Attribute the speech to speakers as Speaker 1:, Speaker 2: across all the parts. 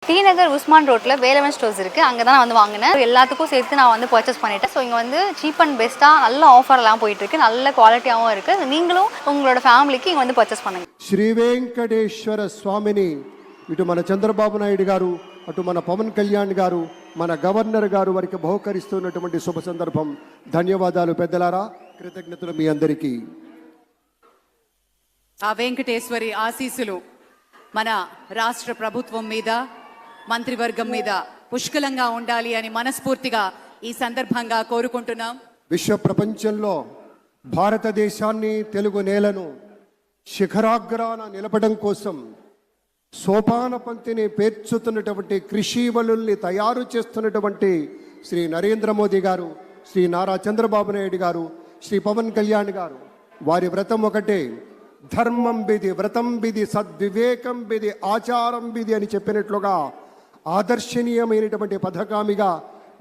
Speaker 1: D நகர் உஸ்மான் ரோட்ல Velavan stores இருக்கு. அங்க தான் நான் வந்து வாங்கினேன். எல்லாத்துக்கும் சேர்த்து நான் வந்து பர்ச்சேஸ் பண்ணிட்டேன். ஸோ இங்க வந்து சீப் அண்ட் பெஸ்ட்டா நல்ல ஆஃபர்லாம் போயிட்டு இருக்கு. நல்ல குவாலிட்டியாகவும் இருக்கு. நீங்களும் உங்களோட ఫ్యామిలీకి இங்க வந்து పర్చేస్ பண்ணுங்க.
Speaker 2: శ్రీ వెంకటేశ్వర స్వామిని ఇటు మన చంద్రబాబు నాయుడు గారు, అటు మన పవన్ కళ్యాణ్ గారు, మన గవర్నర్ గారు వారికి బహుకరిస్తున్నటువంటి శుభ సందర్భం. ధన్యవాదాలు పెద్దలారా, కృతజ్ఞతలు మీ అందరికీ.
Speaker 3: ఆ వెంకటేశ్వరి ఆశీస్సులు మన రాష్ట్ర ప్రభుత్వం మీద, మంత్రివర్గం మీద పుష్కలంగా ఉండాలి అని మనస్ఫూర్తిగా ఈ సందర్భంగా కోరుకుంటున్నాం.
Speaker 2: విశ్వ ప్రపంచంలో భారతదేశాన్ని, తెలుగు నేలను శిఖరాగ్రాన నిలపడం కోసం సోపాన పంక్తిని పేర్చుతున్నటువంటి కృషివలుల్ని తయారు చేస్తున్నటువంటి శ్రీ నరేంద్ర మోదీ గారు, శ్రీ నారా చంద్రబాబు నాయుడు గారు, శ్రీ పవన్ కళ్యాణ్ గారు, వారి వ్రతం ఒకటే, ధర్మం బిది, వ్రతం బిది, సద్వివేకం బిది, ఆచారం బిది అని చెప్పినట్లుగా ఆదర్శనీయమైనటువంటి పథకామిగా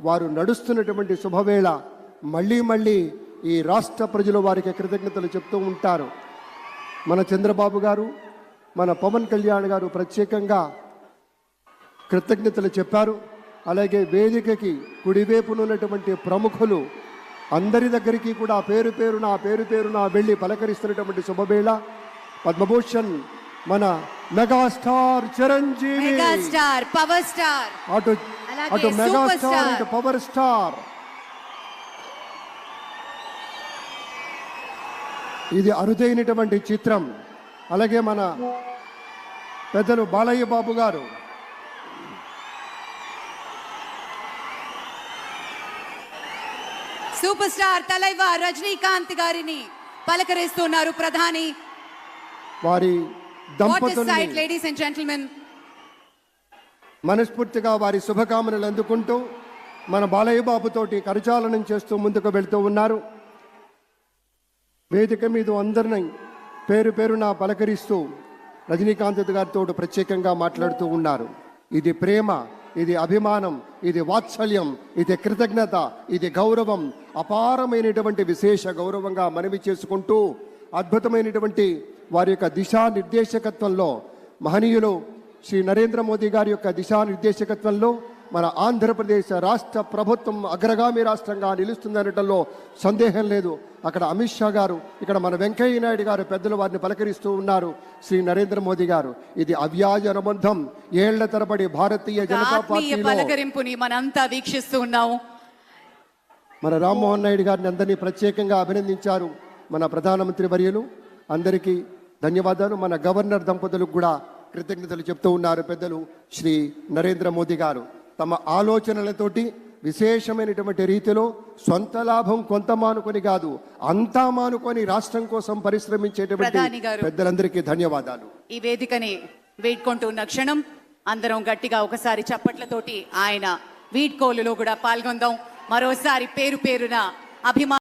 Speaker 2: వారు నడుస్తున్నటువంటి శుభవేళ. మళ్ళీ మళ్ళీ ఈ రాష్ట్ర ప్రజలు వారికి కృతజ్ఞతలు చెప్తూ ఉంటారు. మన చంద్రబాబు గారు, మన పవన్ కళ్యాణ్ గారు ప్రత్యేకంగా కృతజ్ఞతలు చెప్పారు. అలాగే వేదికకి కుడివైపునున్నటువంటి ప్రముఖులు అందరి దగ్గరికి కూడా పేరు పేరున వెళ్ళి పలకరిస్తున్నటువంటి శుభవేళ. పద్మభూషణ్ మన megastar Chiranjeevi,
Speaker 3: megastar power star,
Speaker 2: అటు మెగాస్టార్, ఇటు పవర్ స్టార్. ఇది అరుదైనటువంటి చిత్రం. అలాగే మన పెద్దలు బాలయ్య బాబు గారు,
Speaker 3: సూపర్ స్టార్ తలైవర్ రజనీకాంత్ గారిని పలకరిస్తున్నారు ప్రధాని.
Speaker 2: వారి దంపతుల్ని
Speaker 3: లేడీస్ అండ్ జెంటిల్మెన్
Speaker 2: మనస్ఫూర్తిగా వారి శుభకామనలు అందుకుంటూ మన బాలయ్య బాబుతోటి కరచాలనం చేస్తూ ముందుకు వెళ్తూ ఉన్నారు. వేదిక మీద అందరినీ పేరున పలకరిస్తూ రజనీకాంత్ గారితో ప్రత్యేకంగా మాట్లాడుతూ ఉన్నారు. ఇది ప్రేమ, ఇది అభిమానం, ఇది వాత్సల్యం, ఇది కృతజ్ఞత, ఇది గౌరవం, అపారమైనటువంటి విశేష గౌరవంగా మనవి చేసుకుంటూ అద్భుతమైనటువంటి వారి యొక్క దిశానిర్దేశకత్వంలో, మహనీయులు శ్రీ నరేంద్ర మోదీ గారి యొక్క దిశానిర్దేశకత్వంలో మన ఆంధ్రప్రదేశ్ రాష్ట్ర ప్రభుత్వం అగ్రగామి రాష్ట్రంగా నిలుస్తుందనటంలో సందేహం లేదు. అక్కడ అమిత్ షా గారు, ఇక్కడ మన వెంకయ్య నాయుడు గారు పెద్దలు వారిని పలకరిస్తూ ఉన్నారు. శ్రీ నరేంద్ర మోదీ గారు, ఇది అవ్యాజ అనుబంధం. ఏళ్ల తరబడి భారతీయ జనతా పార్టీ
Speaker 3: పలకరింపుని మనంతా వీక్షిస్తూ ఉన్నాము.
Speaker 2: మన రామ్మోహన్ నాయుడు గారిని అందరినీ ప్రత్యేకంగా అభినందించారు మన ప్రధానమంత్రి వర్యులు. అందరికీ ధన్యవాదాలు. మన గవర్నర్ దంపతులకు కూడా కృతజ్ఞతలు చెప్తూ ఉన్నారు పెద్దలు శ్రీ నరేంద్ర మోదీ గారు. తమ ఆలోచనలతోటి విశేషమైనటువంటి రీతిలో సొంత లాభం కొంత మానుకొని కాదు, అంతా మానుకొని రాష్ట్రం కోసం పరిశ్రమించేటువంటి పెద్దలందరికీ ధన్యవాదాలు.
Speaker 3: ఈ వేదికని వేడుకుంటున్న క్షణం అందరం గట్టిగా ఒకసారి చప్పట్లతోటి ఆయన వీడ్కోలులో కూడా పాల్గొందాం. మరోసారి పేరున అభిమాన